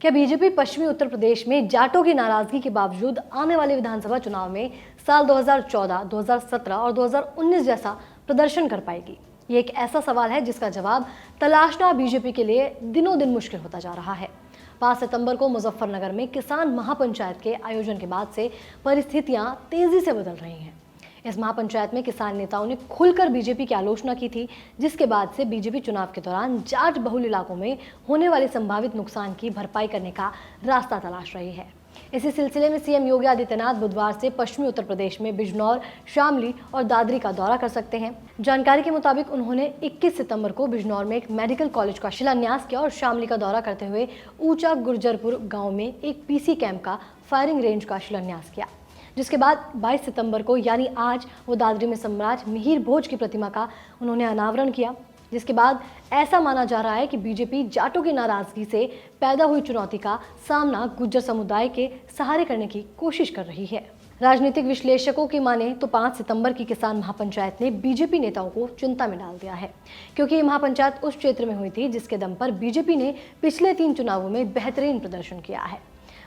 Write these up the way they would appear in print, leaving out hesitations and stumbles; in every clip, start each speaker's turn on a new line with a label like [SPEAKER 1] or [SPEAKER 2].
[SPEAKER 1] क्या बीजेपी पश्चिमी उत्तर प्रदेश में जाटों की नाराजगी के बावजूद आने वाले विधानसभा चुनाव में साल 2014, 2017 और 2019 जैसा प्रदर्शन कर पाएगी? ये एक ऐसा सवाल है जिसका जवाब तलाशना बीजेपी के लिए दिनों दिन मुश्किल होता जा रहा है। 5 सितंबर को मुजफ्फरनगर में किसान महापंचायत के आयोजन के बाद से परिस्थितियां तेजी से बदल रही हैं। इस महापंचायत में किसान नेताओं ने खुलकर बीजेपी की आलोचना की थी, जिसके बाद से बीजेपी चुनाव के दौरान जाट बहुल इलाकों में होने वाले संभावित नुकसान की भरपाई करने का रास्ता तलाश रही है। इसी सिलसिले में सीएम योगी आदित्यनाथ बुधवार से पश्चिमी उत्तर प्रदेश में बिजनौर, शामली और दादरी का दौरा कर सकते हैं। जानकारी के मुताबिक उन्होंने 21 सितंबर को बिजनौर में एक मेडिकल कॉलेज का शिलान्यास किया और शामली का दौरा करते हुए ऊंचा गुर्जरपुर गांव में एक पीसी कैंप का फायरिंग रेंज का शिलान्यास किया। जिसके बाद 22 सितंबर को यानी आज वो दादरी में सम्राट मिहिर भोज की प्रतिमा का उन्होंने अनावरण किया। जिसके बाद ऐसा माना जा रहा है कि बीजेपी जाटों की नाराजगी से पैदा हुई चुनौती का सामना गुज्जर समुदाय के सहारे करने की कोशिश कर रही है। राजनीतिक विश्लेषकों की माने तो 5 सितंबर की किसान महापंचायत ने बीजेपी नेताओं को चिंता में डाल दिया है, क्योंकि ये महापंचायत उस क्षेत्र में हुई थी जिसके दम पर बीजेपी ने पिछले 3 चुनावों में बेहतरीन प्रदर्शन किया है।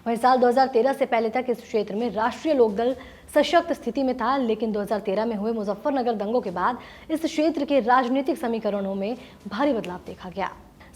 [SPEAKER 1] वहीं साल 2013 से पहले तक इस क्षेत्र में राष्ट्रीय लोकदल सशक्त स्थिति में था, लेकिन 2013 में हुए मुजफ्फरनगर दंगों के बाद इस क्षेत्र के राजनीतिक समीकरणों में भारी बदलाव देखा गया।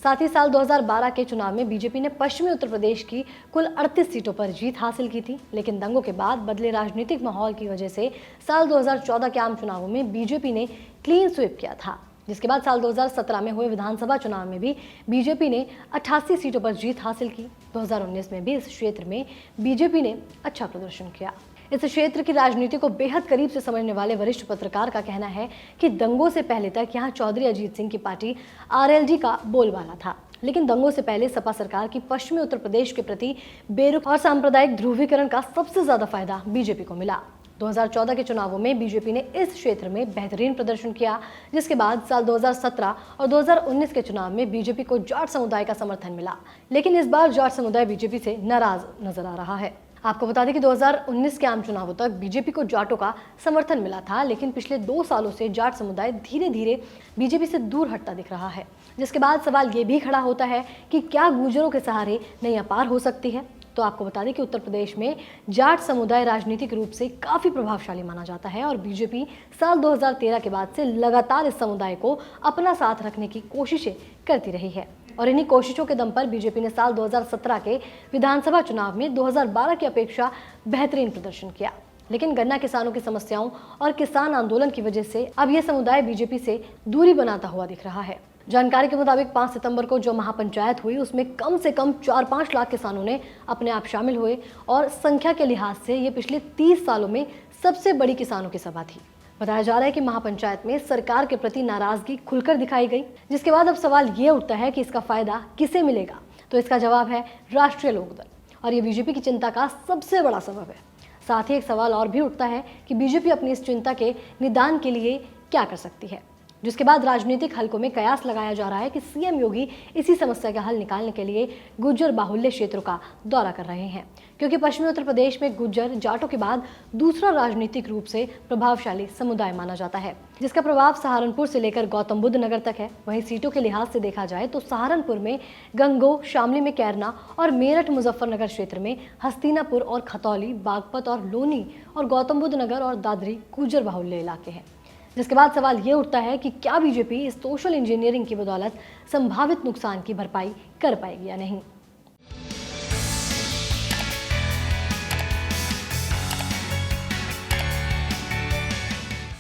[SPEAKER 1] साथ ही साल 2012 के चुनाव में बीजेपी ने पश्चिमी उत्तर प्रदेश की कुल 38 सीटों पर जीत हासिल की थी, लेकिन दंगों के बाद बदले राजनीतिक माहौल की वजह से साल 2014 के आम चुनावों में बीजेपी ने क्लीन स्वीप किया था। जिसके बाद साल 2017 में हुए विधानसभा चुनाव में भी बीजेपी ने 88 सीटों पर जीत हासिल की। 2019 में भी इस क्षेत्र में बीजेपी ने अच्छा प्रदर्शन किया। इस क्षेत्र की राजनीति को बेहद करीब से समझने वाले वरिष्ठ पत्रकार का कहना है कि दंगों से पहले तक यहाँ चौधरी अजीत सिंह की पार्टी आरएलडी का बोलबाला था, लेकिन दंगों से पहले सपा सरकार की पश्चिमी उत्तर प्रदेश के प्रति बेरुख और सांप्रदायिक ध्रुवीकरण का सबसे ज्यादा फायदा बीजेपी को मिला। 2014 के चुनावों में बीजेपी ने इस क्षेत्र में बेहतरीन प्रदर्शन किया, जिसके बाद साल 2017 और 2019 के चुनाव में बीजेपी को जाट समुदाय का समर्थन मिला, लेकिन इस बार जाट समुदाय बीजेपी से नाराज नजर आ रहा है। आपको बता दें कि 2019 के आम चुनावों तक बीजेपी को जाटों का समर्थन मिला था, लेकिन पिछले 2 सालों से जाट समुदाय धीरे धीरे बीजेपी से दूर हटता दिख रहा है। जिसके बाद सवाल ये भी खड़ा होता है कि क्या गुर्जरों के सहारे नैया पार हो सकती है? तो आपको बता दें कि उत्तर प्रदेश में जाट समुदाय राजनीतिक रूप से काफी प्रभावशाली माना जाता है और बीजेपी साल 2013 के बाद से लगातार इस समुदाय को अपना साथ रखने की कोशिशें करती रही है। और इन्हीं कोशिशों के दम पर बीजेपी ने साल 2017 के विधानसभा चुनाव में 2012 की अपेक्षा बेहतरीन प्रदर्शन किया, लेकिन गन्ना किसानों की समस्याओं और किसान आंदोलन की वजह से अब यह समुदाय बीजेपी से दूरी बनाता हुआ दिख रहा है। जानकारी के मुताबिक 5 सितंबर को जो महापंचायत हुई उसमें कम से कम 4-5 लाख किसानों ने अपने आप शामिल हुए और संख्या के लिहाज से ये पिछले 30 सालों में सबसे बड़ी किसानों की सभा थी। बताया जा रहा है कि महापंचायत में सरकार के प्रति नाराजगी खुलकर दिखाई गई, जिसके बाद अब सवाल ये उठता है कि इसका फायदा किसे मिलेगा? तो इसका जवाब है राष्ट्रीय लोकदल, और ये बीजेपी की चिंता का सबसे बड़ा सबब है। साथ ही एक सवाल और भी उठता है कि बीजेपी अपनी इस चिंता के निदान के लिए क्या कर सकती है, जिसके बाद राजनीतिक हलकों में कयास लगाया जा रहा है कि सीएम योगी इसी समस्या का हल निकालने के लिए गुज्जर बाहुल्य क्षेत्रों का दौरा कर रहे हैं, क्योंकि पश्चिमी उत्तर प्रदेश में गुज्जर जाटों के बाद दूसरा राजनीतिक रूप से प्रभावशाली समुदाय माना जाता है, जिसका प्रभाव सहारनपुर से लेकर गौतम बुद्ध नगर तक है। वहीं सीटों के लिहाज से देखा जाए तो सहारनपुर में गंगो, शामली में कैरना और मेरठ मुजफ्फरनगर क्षेत्र में हस्तिनापुर और खतौली, बागपत और लोनी और गौतम बुद्ध नगर और दादरी गुज्जर बाहुल्य इलाके हैं। जिसके बाद सवाल ये उठता है कि क्या बीजेपी इस सोशल इंजीनियरिंग की बदौलत संभावित नुकसान की भरपाई कर पाएगी या नहीं।